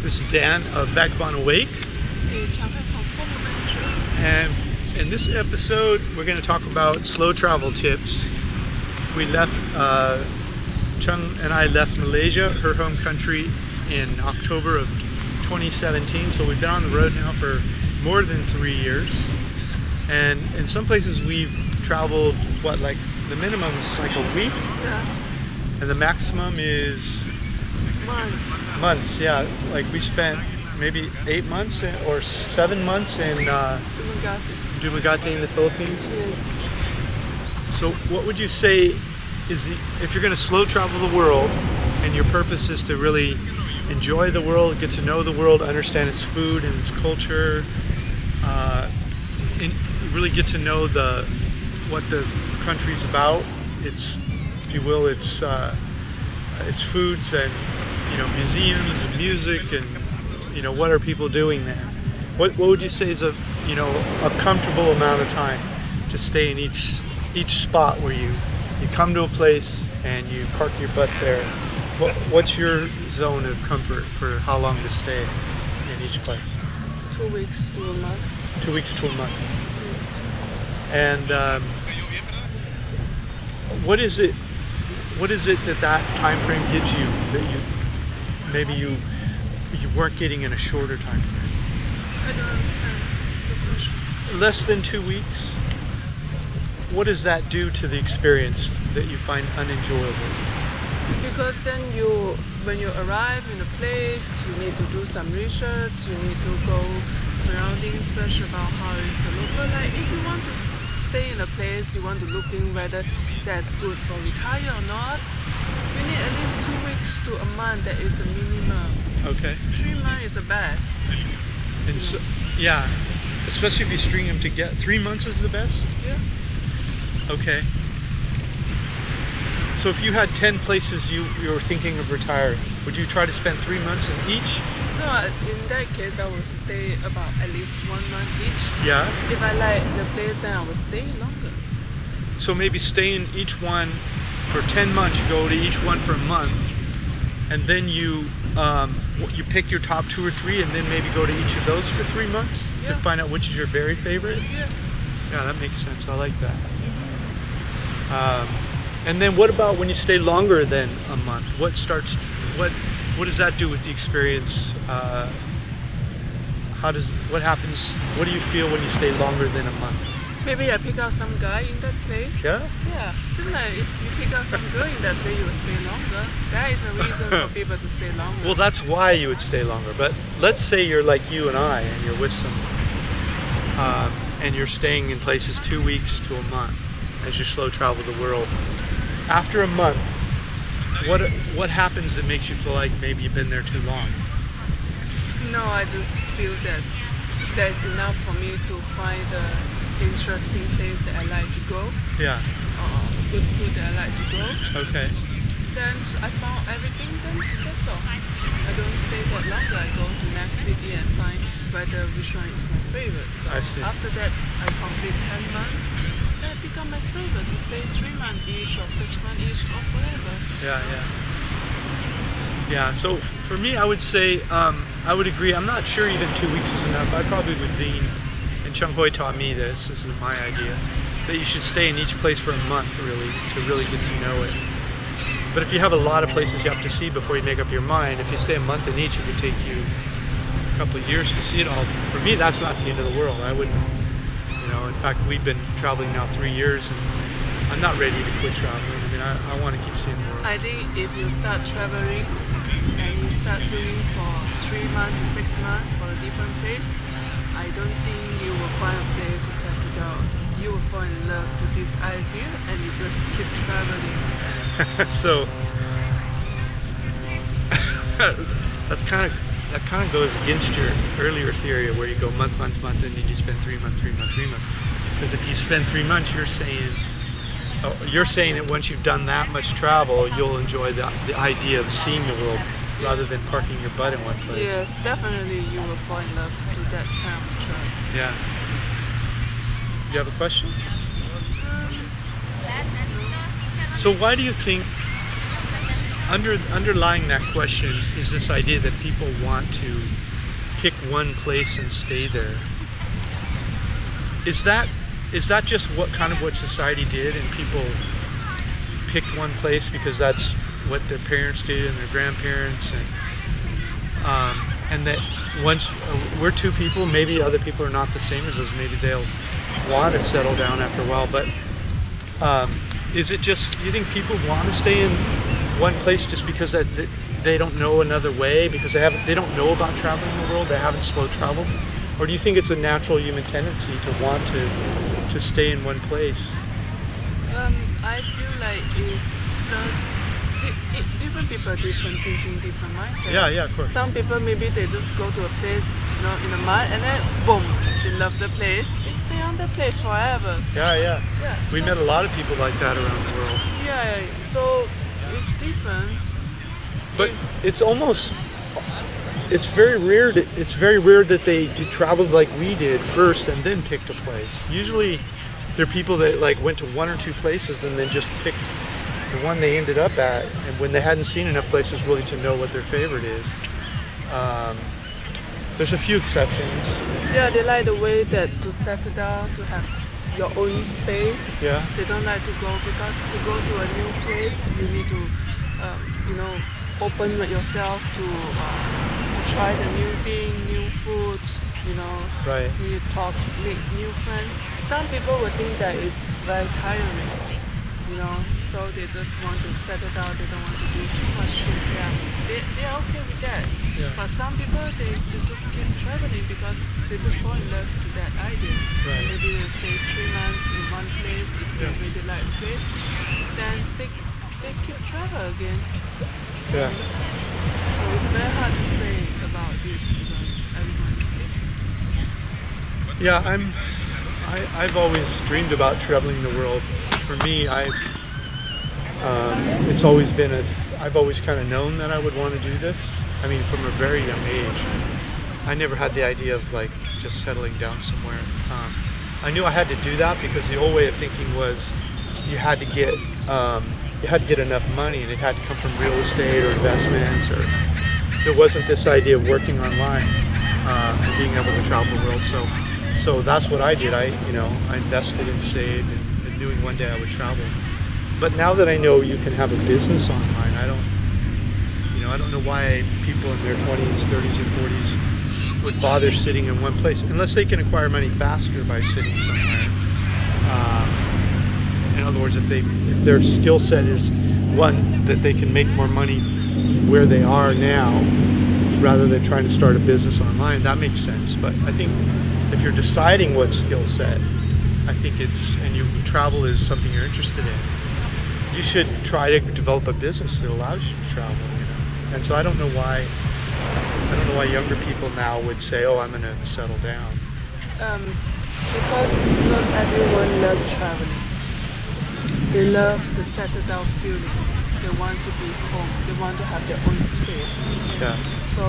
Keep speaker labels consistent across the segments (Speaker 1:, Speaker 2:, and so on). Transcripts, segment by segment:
Speaker 1: This is Dan of 𝗥𝗏𝗏𝗡, and in this episode we're going to talk about slow travel tips. We left, Chung and I left Malaysia, her home country, in October of 2017, so we've been on the road now for more than 3 years, and in some places we've traveled, what, like the minimum is like a week?
Speaker 2: Yeah. And
Speaker 1: the maximum is months, yeah. Like we spent maybe 8 months or 7 months in 𝗕ᗏ𝗏 in the Philippines.
Speaker 2: Yes.
Speaker 1: So what would you say is if you're going to slow travel the world and your purpose is to really enjoy the world, get to know the world, understand its food and its culture, and really get to know what the country's about, its, if you will, its foods and, you know, museums and music, and, you know, what are people doing there? What would you say is a comfortable amount of time to stay in each spot where you come to a place and you park your butt there? What's your zone of comfort for how long to stay in each place?
Speaker 2: 2 weeks to a month.
Speaker 1: 2 weeks to a month. And what is it that time frame gives you that maybe you weren't getting in a shorter time frame?
Speaker 2: I don't understand the question.
Speaker 1: Less than 2 weeks? What does that do to the experience that you find unenjoyable?
Speaker 2: Because then when you arrive in a place, you need to do some research, you need to go surrounding, search about how it's a local. Like if you want to stay in a place, you want to look in whether that's good for retire or not, you need at least 2 weeks to a month. That is a minimum.
Speaker 1: Okay. 3
Speaker 2: months is the best.
Speaker 1: And so, yeah, especially if you string them together. 3 months is the best?
Speaker 2: Yeah.
Speaker 1: Okay. So if you had 10 places you were thinking of retiring, would you try to spend 3 months in each?
Speaker 2: No, in that case I will stay about at least 1 month each.
Speaker 1: Yeah.
Speaker 2: If I like the place, then I will stay longer.
Speaker 1: So maybe stay in each one for 10 months, you go to each one for a month, and then you pick your top 2 or 3, and then maybe go to each of those for 3 months, yeah, to find out which is your very favorite?
Speaker 2: Yeah.
Speaker 1: Yeah, that makes sense. I like that. And then what about when you stay longer than a month? What does that do with the experience? What happens? What do you feel when you stay longer than a month?
Speaker 2: Maybe I pick out some guy in that place.
Speaker 1: Yeah?
Speaker 2: Yeah. Seems like if you pick out some girl in that place, you will stay longer. That is a reason for people to stay longer.
Speaker 1: Well, that's why you would stay longer. But let's say you're like you and I, and you're with someone, and you're staying in places 2 weeks to a month as you slow travel the world. After a month, what happens that makes you feel like maybe you've been there too long?
Speaker 2: No, I just feel that that's enough for me to find an interesting place that I like to go.
Speaker 1: Yeah.
Speaker 2: Good food that I like to go.
Speaker 1: Okay.
Speaker 2: Then I found everything, then that's all. I don't stay that long. I go to next city and find whether which one is my favorite. So
Speaker 1: I see.
Speaker 2: After that, I complete 10 months. Then it become my favorite to stay 3 months each or 6 months each or whatever.
Speaker 1: Yeah, yeah. Yeah, so for me, I would say, I would agree. I'm not sure even 2 weeks is enough. I probably would lean, and 𝗏 taught me this is my idea, that you should stay in each place for a month, really, to really get to know it. But if you have a lot of places you have to see before you make up your mind, if you stay a month in each, it would take you a couple of years to see it all. For me, that's not the end of the world. I wouldn't, you know, in fact, we've been traveling now 3 years, and I'm not ready to quit traveling. I mean, I want to keep seeing the world.
Speaker 2: I think if you start traveling and you start doing for 3 months to 6 months for a different place, I don't think you will find a place to settle down. You will fall in love with this idea and you just keep traveling.
Speaker 1: So that kind of goes against your earlier theory of where you go month, and then you spend 3 months. Because if you spend 3 months, you're saying that once you've done that much travel, you'll enjoy the idea of seeing the world rather than parking your butt in one place.
Speaker 2: Yes, definitely you will fall in love to that kind of travel.
Speaker 1: Yeah. You have a question? So why do you think underlying that question is this idea that people want to pick one place and stay there. Is that just what society did, and people picked one place because that's what their parents did and their grandparents, and that once we're two people, maybe other people are not the same as us, maybe they'll want to settle down after a while, but is it just, you think people want to stay in one place just because that they don't know another way, because they don't know about traveling the world, they haven't slow traveled? Or do you think it's a natural human tendency to want to stay in one place?
Speaker 2: I feel like it's just different people, different thinking, different mindsets.
Speaker 1: Yeah, of course.
Speaker 2: Some people, maybe they just go to a place, in the mud, and then boom, they love the place. They stay on the place forever.
Speaker 1: Yeah. We met a lot of people like that around the world.
Speaker 2: Yeah, so it's different.
Speaker 1: But it's very rare that they traveled like we did first and then picked a place. Usually there are people that went to one or two places and then just picked the one they ended up at, and when they hadn't seen enough places really to know what their favorite is. There's a few exceptions.
Speaker 2: Yeah, they like the way that to settle down, to have your own space.
Speaker 1: Yeah.
Speaker 2: They don't like to go, because to go to a new place, you need to, open yourself to try the new thing, new food,
Speaker 1: Right.
Speaker 2: You talk, make new friends. Some people would think that it's very tiring, so they just want to settle down, they don't want to do too much shit. Yeah, they're okay with that.
Speaker 1: Yeah.
Speaker 2: But some people, they just keep traveling because they just fall in love with that idea.
Speaker 1: Right.
Speaker 2: Maybe they stay 3 months in one place, if they really like the place, then they keep travel again.
Speaker 1: Yeah.
Speaker 2: So it's very hard to say about this because everyone is different.
Speaker 1: Yeah, I've always dreamed about traveling the world. For me, it's always been I've always kind of known that I would want to do this. I mean, from a very young age. I never had the idea of just settling down somewhere. I knew I had to do that because the old way of thinking was you had to get enough money, and it had to come from real estate or investments, or there wasn't this idea of working online and being able to travel the world. So that's what I did. I invested and saved, and knowing one day I would travel. But now that I know you can have a business online, I don't know why people in their 20s, 30s, and 40s would bother sitting in one place, unless they can acquire money faster by sitting somewhere. In other words, if their skill set is one that they can make more money where they are now, rather than trying to start a business online, that makes sense. But I think if you're deciding what skill set, I think travel is something you're interested in, you should try to develop a business that allows you to travel. And so I don't know why younger people now would say, "Oh, I'm going to settle down."
Speaker 2: Because it's not everyone loves traveling. They love the settle down feeling. They want to be home. They want to have their own space.
Speaker 1: Yeah.
Speaker 2: So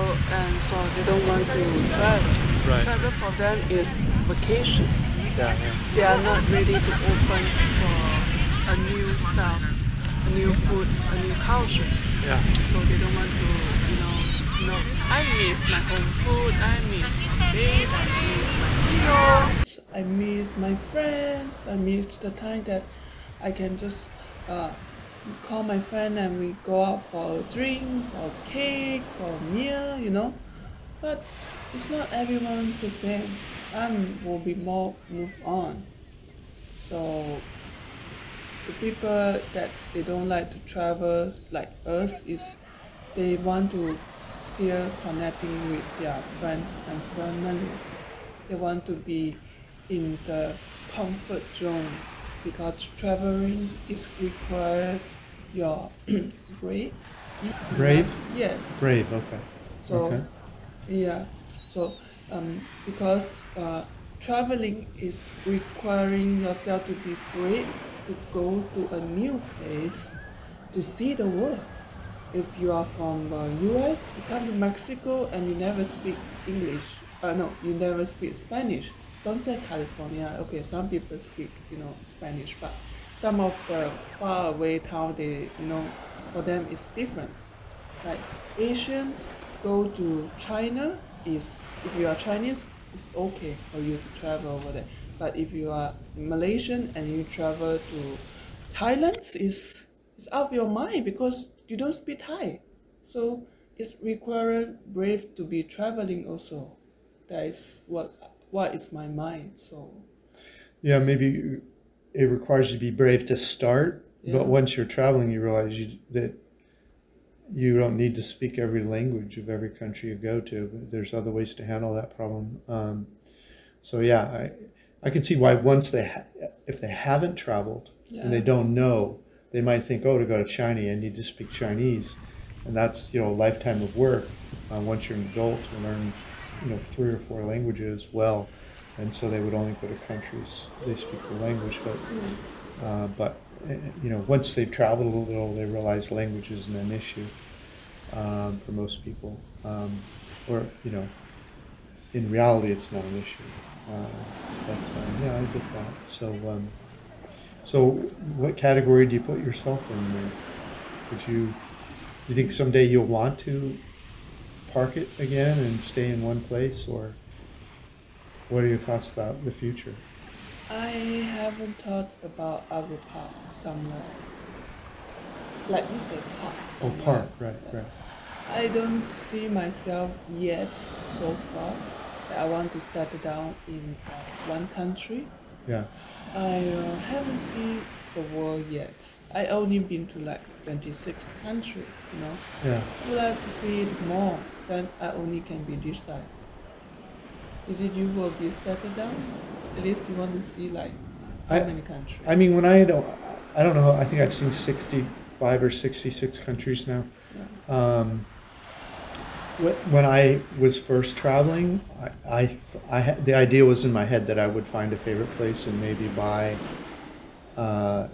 Speaker 2: they don't want to travel.
Speaker 1: Right.
Speaker 2: Travel for them is vacations.
Speaker 1: Yeah.
Speaker 2: They are not ready to open for a new stuff, a new food, a new culture.
Speaker 1: Yeah.
Speaker 2: So they don't want to, I miss my home food, I miss my bed, I miss my pillow. I miss my friends, I miss the time that I can just call my friend and we go out for a drink, for a cake, for a meal, But it's not everyone's the same. Will be more move on. So the people that they don't like to travel like us is they want to still connecting with their friends and family. They want to be in the comfort zones because traveling requires your brave.
Speaker 3: Brave?
Speaker 2: Yes.
Speaker 3: Brave, okay.
Speaker 2: So,
Speaker 3: okay.
Speaker 2: Yeah. So, because traveling is requiring yourself to be brave, to go to a new place, to see the world. If you are from US, you come to Mexico and you never speak English. You never speak Spanish. Don't say California. Okay, some people speak, Spanish, but some of the far away town, they, for them it's different. Like Asians go to China is, if you are Chinese, it's okay for you to travel over there. But if you are Malaysian and you travel to Thailand, it's out of your mind because you don't speak Thai. So it's required brave to be traveling also. That is what is my mind. So
Speaker 1: yeah, maybe it requires you to be brave to start, but once you're traveling, you realize that you don't need to speak every language of every country you go to. But there's other ways to handle that problem. So yeah, I can see why once if they haven't traveled and they don't know, they might think, oh, to go to China, I need to speak Chinese, and that's a lifetime of work. Once you're an adult, to learn 3 or 4 languages well, and so they would only go to countries they speak the language. But once they've traveled a little, they realize language isn't an issue for most people, or in reality, it's not an issue. But yeah, I get that. So what category do you put yourself in then? Do you think someday you'll want to park it again and stay in one place, or what are your thoughts about the future?
Speaker 2: I haven't thought about other park somewhere. Like you say, park.
Speaker 1: Oh, park, right.
Speaker 2: I don't see myself yet so far. I want to settle down in one country.
Speaker 1: Yeah.
Speaker 2: I haven't seen the world yet. I only been to like 26 countries,
Speaker 1: Yeah.
Speaker 2: I would like to see it more. Then I only can be decide. Is it you will be settled down? At least you want to see like how many countries?
Speaker 1: I mean, I don't know. I think I've seen 65 or 66 countries now.
Speaker 2: Yeah.
Speaker 1: When I was first traveling, the idea was in my head that I would find a favorite place and maybe buy an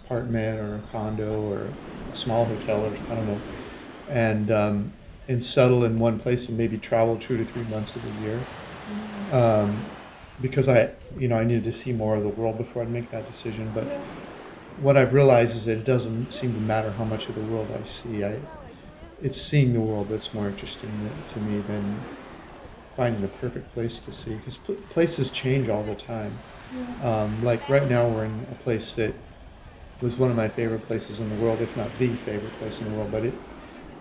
Speaker 1: apartment or a condo or a small hotel, or I don't know, and settle in one place and maybe travel 2 to 3 months of the year, because I needed to see more of the world before I'd make that decision. But what I've realized is that it doesn't seem to matter how much of the world I see. It's seeing the world that's more interesting to me than finding the perfect place to see, because places change all the time.
Speaker 2: Yeah.
Speaker 1: Like right now we're in a place that was one of my favorite places in the world, if not the favorite place in the world, but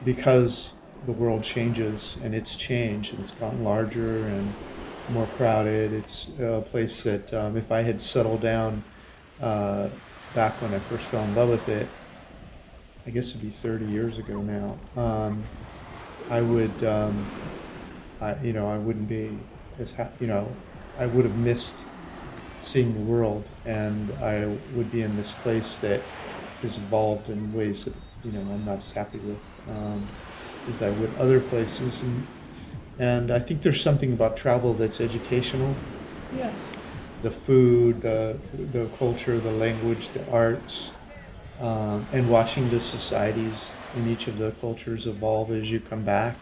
Speaker 1: because the world changes and it's changed and it's gotten larger and more crowded, it's a place that if I had settled down back when I first fell in love with it, I guess it'd be 30 years ago now, I would, I wouldn't be as I would have missed seeing the world, and I would be in this place that has evolved in ways that I'm not as happy with as I would other places, and I think there's something about travel that's educational.
Speaker 2: Yes.
Speaker 1: The food, the culture, the language, the arts. And watching the societies in each of the cultures evolve as you come back,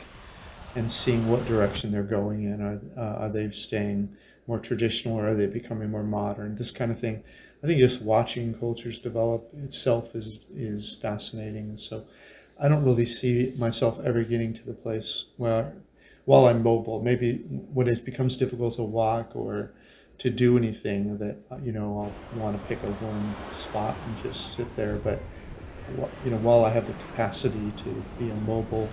Speaker 1: and seeing what direction they're going in. Are they staying more traditional, or are they becoming more modern? This kind of thing. I think just watching cultures develop itself is fascinating. And so I don't really see myself ever getting to the place where, while I'm mobile, maybe when it becomes difficult to walk or to do anything, that I'll want to pick a warm spot and just sit there. But while I have the capacity to be a mobile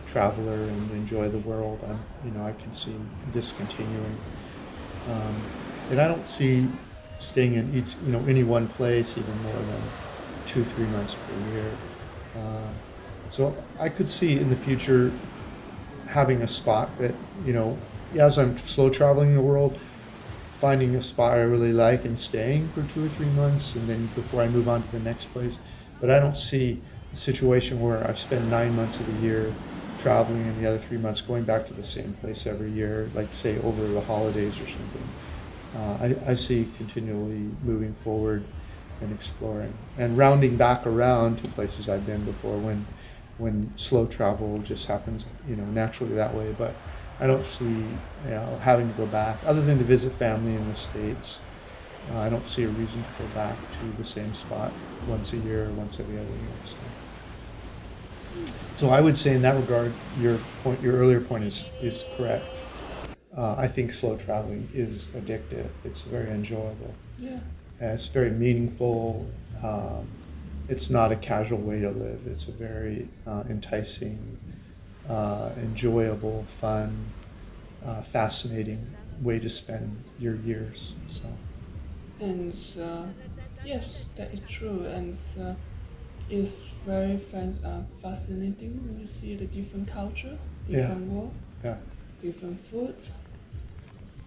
Speaker 1: traveler and enjoy the world, I can see this continuing. And I don't see staying in any one place even more than 2-3 months per year. So I could see in the future having a spot that as I'm slow traveling the world, finding a spot I really like and staying for 2 or 3 months, and then before I move on to the next place. But I don't see a situation where I've spent 9 months of the year traveling and the other 3 months going back to the same place every year, like say over the holidays or something. I see continually moving forward and exploring and rounding back around to places I've been before when slow travel just happens naturally that way. But I don't see having to go back, other than to visit family in the States. I don't see a reason to go back to the same spot once a year or once every other year. So. So I would say in that regard, your earlier point is correct. I think slow traveling is addictive. It's very enjoyable.
Speaker 2: Yeah.
Speaker 1: It's very meaningful. It's not a casual way to live. It's a very enticing, enjoyable, fun, fascinating way to spend your years. So.
Speaker 2: And yes, that is true. And it's very fascinating when you see the different culture, different world, different food.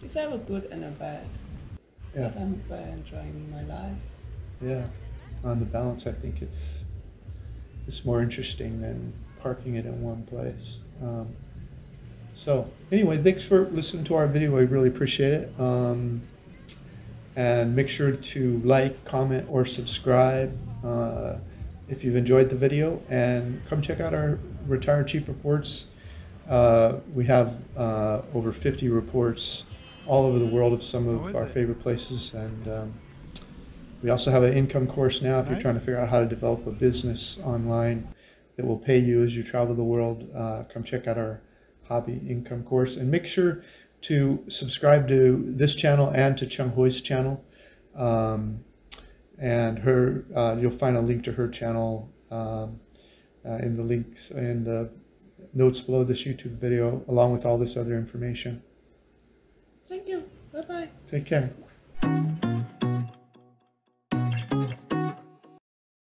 Speaker 2: It's have a good and a bad.
Speaker 1: Yeah.
Speaker 2: But I'm very enjoying my life.
Speaker 1: Yeah. On the balance, I think it's more interesting than parking it in one place. So anyway, thanks for listening to our video. I really appreciate it. And make sure to like, comment, or subscribe if you've enjoyed the video. And come check out our Retired Cheap reports. We have over 50 reports all over the world of some of our favorite places. And we also have an income course now if you're trying to figure out how to develop a business online that will pay you as you travel the world. Come check out our hobby income course. And make sure to subscribe to this channel and to Chang-Hoi's channel. And you'll find a link to her channel in the links in the notes below this YouTube video, along with all this other information.
Speaker 2: Thank you. Bye-bye.
Speaker 1: Take care.